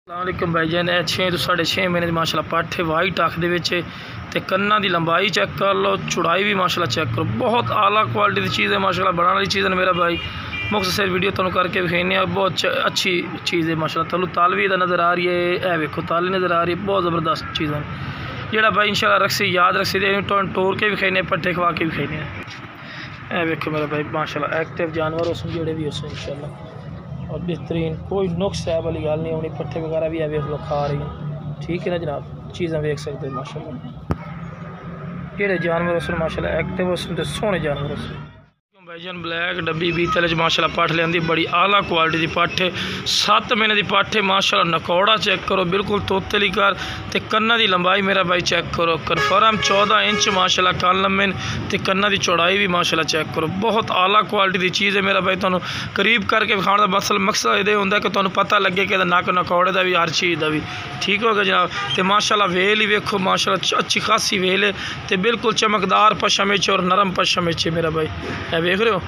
अस्सलाम भाई जान, 6 तो 6.5 महीने माशाल्लाह पट्ठ है, वाइट अख दे कन्ना की लंबाई चेक कर लो, चौड़ाई भी माशाल्लाह चेक करो। बहुत आला क्वालिटी की चीज़ है माशाल्लाह, बनाने वाली चीज़ है मेरा भाई। मुख्तसर वीडियो तुम करके विखाने, बहुत अच्छी चीज़ है माशाल्लाह। तलू ताल भी नज़र आ रही है, ए वेखो ताली नज़र आ रही है, बहुत ज़बरदस्त चीज़ है। जोड़ा भाई इंशाल्लाह रखसी याद रखसी टोर के विखाने, पट्ठे खवा के विखाने। ए वेखो मेरा भाई माशाल्लाह एक्टिव जानवर उसमें जोड़े भी उस इंशाल्लाह, और बेहतरीन, कोई नुक्स है वाली गल नहीं होनी। पट्ठे वगैरह भी है वेख लो खा रही हैं, ठीक है ना जनाब। चीज़ें वेख सकते हो माशाल्लाह, जेड़े जानवर उस माशाल्लाह एक्टिव उस सोहने जानवर उस भाईजान। ब्लैक डब्बी बीतल माशाल्लाह पट्ठ लियांदी, बड़ी आला क्वालिटी की पट्ठ है, 7 महीने की पट्ठ है माशाल्लाह। नकौड़ा चेक करो, बिल्कुल तोतली कर ते कन्ना की लंबाई मेरा भाई चेक करो, कन्फर्म 14 इंच माशाल्लाह कान लम्बे ते कन्ना की चौड़ाई भी माशाल्लाह चेक करो। बहुत आला क्वालिटी की चीज़ है मेरा भाई। तुहानू करीब करके विखाने का मकसद ये होंदा कि तुहानू पता लगे कि नक नकौड़े का भी, हर चीज़ का भी, ठीक हो गया जनाब। तो माशाल्लाह वेल ही वेखो माशाल्लाह, अच्छी खासी वेल है तो बिल्कुल चमकदार पशम और नरम पशम मेरा भाई, वेख रहे हो।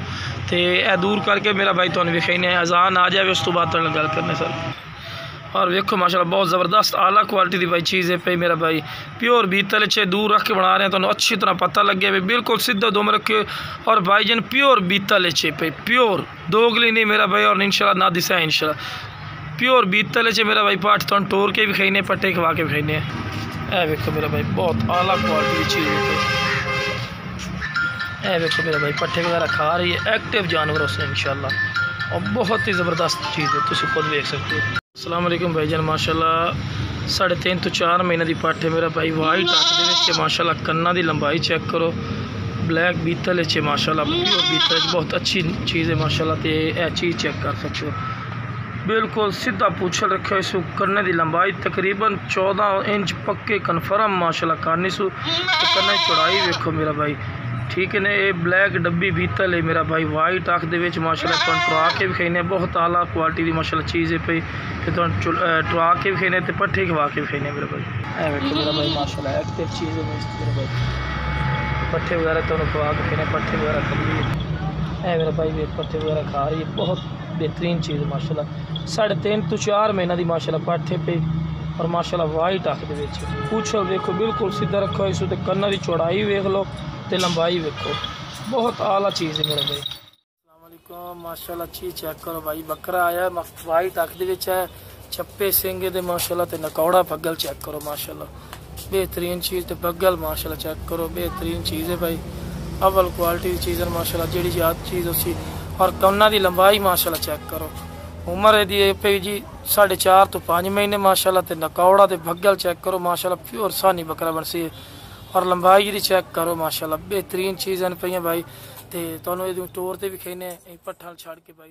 तो यह दूर करके मेरा भाई तुम विखाने, अजान आ जाए उस तो बाद तुम गल करने सर। और वेखो माशाल्लाह बहुत ज़बरदस्त आला क्वालिटी की भाई चीज़ है पे मेरा भाई। प्योर बीतल चे दूर रख के बना रहे हैं, तो अच्छी तरह पता लगे भाई, बिल्कुल सीधा दुम रखे। और भाई जन प्योर बीतल चे पे, प्योर दोगली नहीं मेरा भाई, और इंशाल्लाह ना दिशा है इंशाल्लाह। प्योर बीतल चे मेरा भाई पाठ तुम टोर के भी खाने, पट्टे खवा के भी खाने। ए वेखो मेरा भाई बहुत आला क्वालिटी की चीज़ है। ए वेखो मेरा भाई पट्ठे वगैरह खा रही है, एक्टिव जानवर उसने इंशाल्लाह, और बहुत ही ज़बरदस्त चीज़ है, तुम खुद देख सकते हो। अस्सलाम वालेकुम भाईजान, माशाल्लाह 3.5 तो 4 महीने की पट्ठ है मेरा भाई। वाइट अख दे माशाल्लाह, कन्ना की लंबाई चेक करो, ब्लैक बीतल है माशाल्लाह, प्योर बीतल बहुत अच्छी चीज़ है माशाल्लाह। तो यह चीज़ चेक कर सकते हो, बिल्कुल सीधा पूछल रखे इस कन्ने की लंबाई तकरीबन 14 इंच पक्के कन्फर्म माशाल्लाह कानी सू। कन्ने चौड़ाई वेखो मेरा भाई, ठीक है ने। ये ब्लैक डब्बी बीतल है मेरा भाई, वाइट अख दे माशाल्लाह टुरा के भी खाने, बहुत आला क्वालिटी की माशाल्लाह चीज़ है पई। फिर टुरा के भी खाने तो पट्ठे खवा के भी खाने मेरा भाई। वेखो मेरा भाई माशाल्लाह एक्टिव चीज़ है मेरा भाई। पट्ठे वगैरह तो खवा के खाने, पट्ठे वगैरह खा रही है मेरा भाई, वे पट्ठे वगैरह खा रही है, बहुत बेहतरीन चीज़ है माशाल्लाह। 3.5 तो 4 महीने की माशाल्लाह पट्ठे पे, और माशाल्लाह वाइट अख दे पूछो देखो, बिल्कुल सीधा रखो इस कन्ना की चौड़ाई वेख लो तो लंबाई वेखो, बहुत आला चीज़ है मेरा भाई। अस्सलाम वालेकुम माशाल्लाह, चीज़ चेक करो भाई। बकरा आया वाइट अख दे है, छप्पे सिंगे दे माशाल्लाह, तो नकौड़ा पग्गल चेक करो माशाल्लाह, बेहतरीन चीज़। तो पग्गल माशाल्लाह चेक करो, बेहतरीन चीज़ है भाई, अव्वल क्वालिटी की चीज़ है माशाल्लाह, जी याद चीज़ उसी। और कन्ना की लंबाई माशाल्लाह चेक करो, उम्र है जी 4.5 तो 5 महीने माशाल्लाह। तो नकौड़ा तो भग्गल चेक करो माशाल्लाह, प्योर सानी बकरा बनसी है, और लंबाई जी चेक करो माशाल्लाह, बेहतरीन चीज़ है पे भाई। तो तुहानू टोर ते भी खाने, पट्ठा छड़ के भाई।